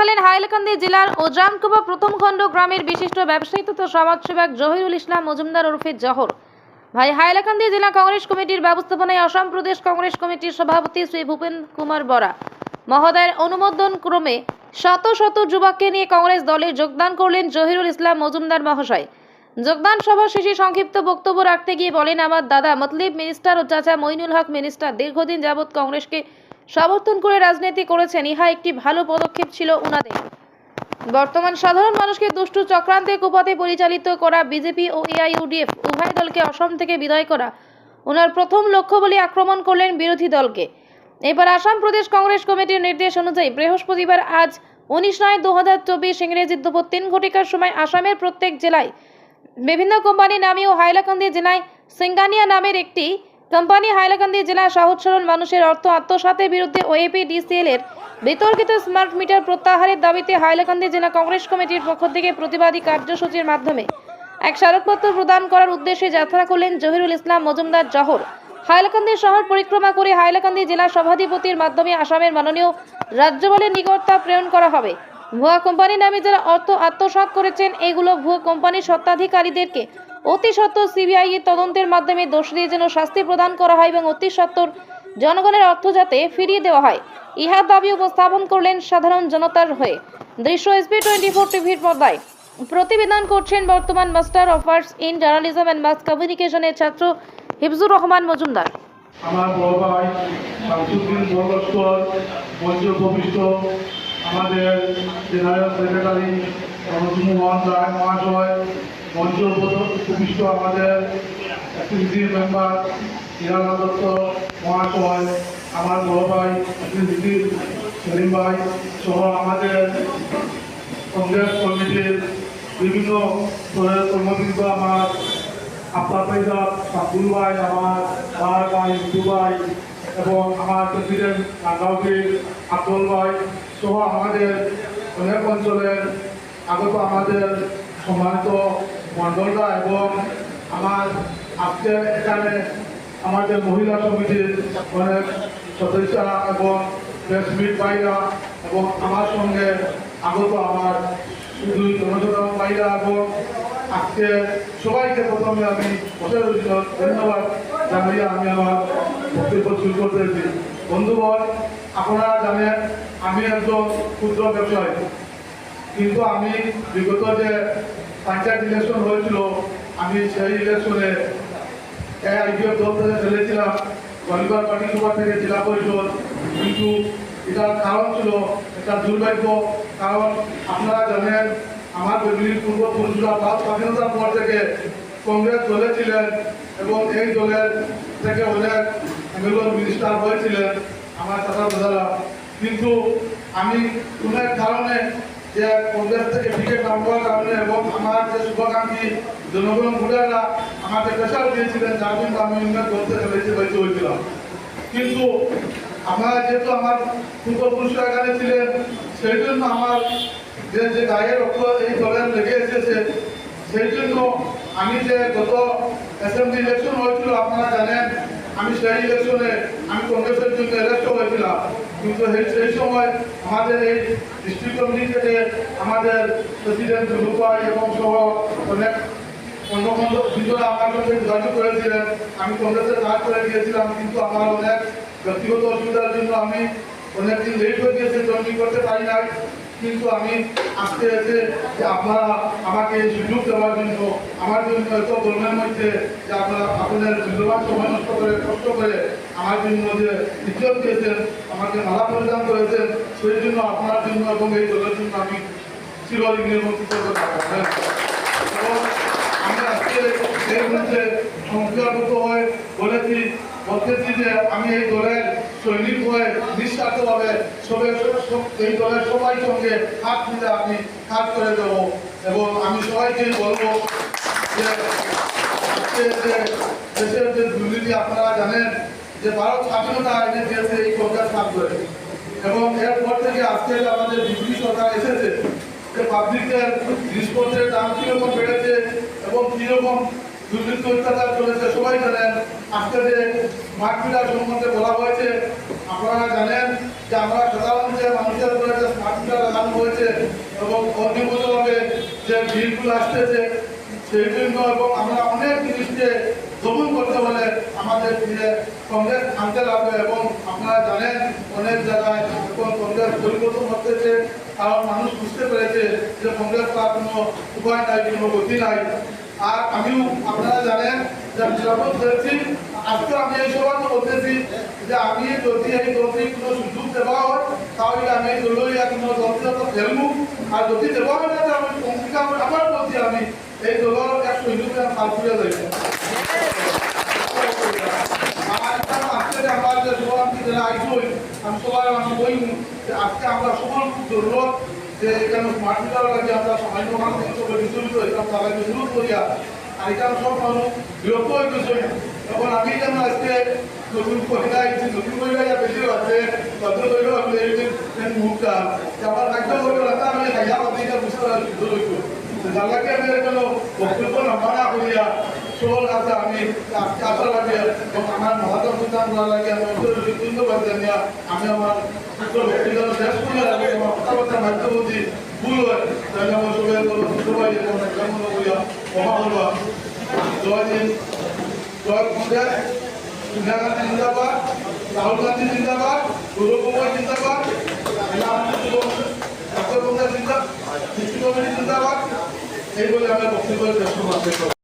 দেখালেন হাইলাকান্দি জেলার ওজামকুবা প্রথম খণ্ড গ্রামের বিশিষ্ট ব্যবসায়ী তথা সমাজসেবক জহিরুল ইসলাম মজুমদার ওরফে জহর ভাই। হাইলাকান্দি জেলা কংগ্রেস কমিটির ব্যবস্থাপনায় আসাম প্রদেশ কংগ্রেস কমিটির সভাপতি শ্রী ভূপেন কুমার বরা মহোদয়ের অনুমোদন ক্রমে শত শত যুবককে নিয়ে কংগ্রেস দলে যোগদান করলেন জহিরুল ইসলাম মজুমদার মহাশয়। যোগদান সভা শেষে সংক্ষিপ্ত বক্তব্য রাখতে গিয়ে বলেন, আমার দাদা মতলিব মিনিস্টার ও চাচা মইনুল হক মিনিস্টার দীর্ঘদিন যাবৎ কংগ্রেসকে সমর্থন করে রাজনীতি করেছেন। ইহা একটি ভালো পদক্ষেপ ছিল উনাদের। বর্তমান সাধারণ মানুষকে দুষ্টু চক্রান্তের কুপথে পরিচালিত করা বিজেপি ও এআইইউডিএফ উভয় দলকে অসম থেকে বিদায় করা ওনার প্রথম লক্ষ্য বলে আক্রমণ করলেন বিরোধী দলকে। এবার আসাম প্রদেশ কংগ্রেস কমিটির নির্দেশ অনুযায়ী বৃহস্পতিবার আজ 19/9/2024 ইংরেজি দুপুর 3 ঘটিকার সময় আসামের প্রত্যেক জেলায় বিভিন্ন কোম্পানি নামে ও হাইলাকান্দি জেলায় সিঙ্গানিয়া নামের একটি কোম্পানি হাইলাকান্দি জেলার সহজ সরল মানুষের অর্থ আত্মসাতের বিরুদ্ধে ওএপিডিসিএল এর বিতর্কিত স্মার্ট মিটার প্রত্যাহারের দাবিতে হাইলাকান্দি জেলা কংগ্রেস কমিটির পক্ষ থেকে প্রতিবাদী কার্যসূচির মাধ্যমে এক স্মারকপত্র প্রদান করার উদ্দেশ্যে যাত্রা করলেন জহিরুল ইসলাম মজুমদার জহর। হাইলাকান্দি শহর পরিক্রমা করে হাইলাকান্দি জেলা সভাধিপতির মাধ্যমে আসামের মাননীয় রাজ্যপালের নিকট তা প্রেরণ করা হবে। ভুয়া কোম্পানি নামে যারা অর্থ আত্মসাৎ করেছেন, এগুলো ভুয়া কোম্পানির স্বত্বাধিকারীদেরকে অতি সত্বর সিবিআই এর তদন্তের মাধ্যমে দোষীদের জন্য শাস্তি প্রদান করা হয় এবং অতি সত্বর জনগণের অর্থ যাতে ফিরিয়ে দেওয়া হয়, ইহার দাবি উপস্থাপন করলেন সাধারণ জনতার হয়ে। দৃশ্য SP24 টিভির পর্দায় প্রতিবেদন করছেন বর্তমান master of arts in journalism and mass কমিউনিকেশনের ছাত্র হিফজুর রহমান মজুমদার। আমার বড় ভাই শামসুদ্দিন বরলস্কর মঞ্চ ভবিষ্ঠ, আমাদের জেনারেল সেক্রেটারি মোহন রায় মহাশয়, মঞ্চ ভবিষ্ঠ আমাদের এক্সিকিউটিভ মেম্বার হিরানা দত্ত মহাশয়, আমার বড় ভাই এক্সিকিউটিভ সেলিম ভাই সহ আমাদের কংগ্রেস কমিটির বিভিন্ন স্তরের কর্মবৃন্দ, আমার আপনার আব্দুল ভাই, আমার ভাই মিঠু ভাই এবং আমার প্রেসিডেন্ট নাগাউদ্দিন আব্দুল ভাই সহ আমাদের অনেক অঞ্চলের আগত আমাদের সম্মানিত মণ্ডলরা এবং আমার আজকে এখানে আমাদের মহিলা সমিতির অনেক সদস্যরা এবং প্রেসমিট ভাইরা এবং আমার সঙ্গে আগত আমার দুই জনসাধারণ ভাইরা এবং আজকে সবাইকে প্রথমে আমি ধন্যবাদ জানিয়ে আমি আমার বক্তব্য শুরু করতেছি। বন্ধুগণ, আপনারা জানেন আমি একজন ক্ষুদ্র ব্যবসায়ী, কিন্তু আমি বিগত যে পঞ্চায়েত ইলেকশন হয়েছিল আমি সেই ইলেকশনে এআইইউডিএফ দল থেকে খেলেছিলাম গরিবার পার্টি সুপার থেকে জেলা পরিষদ, কিন্তু এটার কারণ ছিল এটা দুর্ভাগ্য। কারণ আপনারা জানেন আমার ফ্যামিলির পূর্বপুরুষরা ভারত স্বাধীনতার পর থেকে কংগ্রেস দলে ছিলেন এবং এই দলের থেকে অনেক এমএলএ মিনিস্টার হয়েছিলেন আমার চাচা দাদারা, কিন্তু আমি অনেক কারণে যে কংগ্রেস থেকে টিকিট নামার কারণে এবং আমার যে শুভাকাঙ্ক্ষী জনগণ ভোটাররা আমাকে প্রেশার দিয়েছিলেন, যার জন্য আমি উন্নয়ন করতে বাধ্য হয়েছিলাম। কিন্তু আপনারা যেহেতু আমার পূর্বপুরুষরা এখানে ছিলেন, সেই জন্য আমার যে গায়ের রক্ত এই দলের লেগে এসেছে, সেই জন্য আমি যে গত অ্যাসেম্বলি ইলেকশন হয়েছিল আপনারা জানেন আমি সেই ইলেকশনে আমি কংগ্রেসের জন্য ইলেক্ট হয়েছিলাম, কিন্তু সেই সময় আমাদের এই ডিস্ট্রিক্ট কমিটি থেকে আমাদের প্রেসিডেন্ট রূপাই এবং সহ অনেক অন্য ভিতরে আমার সঙ্গে যোগাযোগ করেছিলেন, আমি কংগ্রেসের কাজ করে গিয়েছিলাম, কিন্তু আমার অনেক ব্যক্তিগত অসুবিধার জন্য আমি অনেকদিন লেট হয়ে গিয়েছে, জয়েনিং করতে পারি নাই। কিন্তু আমি আজকে এসে যে আপনারা আমাকে এই সুযোগ দেওয়ার জন্য আমার জন্য এত গরমের মধ্যে যে আপনারা আপনাদের মূল্যবান সময় নষ্ট করে কষ্ট করে আমার জন্য যে ইজ্জত দিয়েছেন, আমাকে মালা পরিধান করেছেন, সেই জন্য আপনার জন্য এবং এই দলের জন্য আমি চিরঋণী এবং কৃতজ্ঞ থাকবো। এবং আমি আজকে এই মধ্যে সংখ্যাগত হয়ে বলতেছি যে আমি এই দলের সৈনিক হয়ে নিঃস্বার্থভাবে এই দলের সবাই সঙ্গে হাত মিলে আমি কাজ করে দেবো এবং আমি সবাইকে বলবো যে দেশের যে দুর্নীতি আপনারা জানেন যে ভারত স্বাধীনতা আইনে দিয়েছে এই কংগ্রেস কাজ করে, এবং এরপর থেকে আজকে আমাদের বিজেপি সরকার এসেছে যে পাবলিকের জিনিসপত্রের দাম কিরকম বেড়েছে এবং কিরকম দুর্নীতি অত্যাচার চলেছে সবাই জানেন। আজকে যে স্মার্ট মিটার সম্বন্ধে বলা হয়েছে আপনারা জানেন যে আমরা সাধারণ যে মানুষের উপরে যে স্মার্ট মিটার লাগানো হয়েছে এবং অনিয়মিতভাবে যে বিলগুলো আসতেছে সেই জন্য এবং আমরা অনেক জিনিসকে দমন করতে হলে আমাদের যে কংগ্রেস আনতে লাগবে এবং আপনারা জানেন অনেক জায়গায় এখন কংগ্রেস পরিবর্তন হতেছে কারণ মানুষ বুঝতে পেরেছে যে কংগ্রেস তার কোনো উপায় নাই কোনো গতি নাই। আর আমিও আপনারা জানেন যে আমি শপথ করেছি আজকে আমি এই সভা বলতেছি যে আমি যদি এই দলটি কোনো সুযোগ দেওয়া হয় তাহলে আমি এই দলীয় কোনো দলটি ফেলবো আর যদি দেওয়া হয় না আমি অঙ্কিকা আবার বলছি আমি এই দলের 100 কাল করে যাইব। আজকে আমরা যে সভাপতি যারা আইসই আমি সবাই আমি বলি যে আজকে আমরা সকল জরুরত যে এখানে স্মার্ট মিটার লাগে আমরা সামান্য মানুষ হিসেবে বিচলিত হইতাম তারা বিচলিত করিয়া আর এখানে সব মানুষ বিরক্ত হয়ে গেছে। এখন আমি যেন আজকে নতুন মহিলা আইছি নতুন মহিলা বেশি আছে ভদ্র হইল মুখটা আমার রাজ্য হইল রাখা আমি হাইয়া বাদিটা বুঝতে পারি শুদ্ধ হইত যাকে আমি কোনো বক্তব্য নামানা করিয়া সকল কাছে আমি আশা লাগে এবং আমার মহাত্মা প্রদান করা লাগে আমি ধন্যবাদ জানিয়া আমি আমার ব্যক্তিগত শেষ করিয়া লাগে আমার কথাবার্তা মাধ্যমে ভুল হয় তাহলে আমার সবাই ধন্যবাদ এবং কেমন করিয়া ক্ষমা করবা। জয় হিন্দ, জয় কংগ্রেস, সোনিয়া গান্ধী জিন্দাবাদ, রাহুল গান্ধী জিন্দাবাদ, গৌরব গগৈ জিন্দাবাদ, ডাক্তার কংগ্রেস জিন্দাবাদ, জিন্দাবাদ এই বলে আমার বক্তব্য শেষ করব।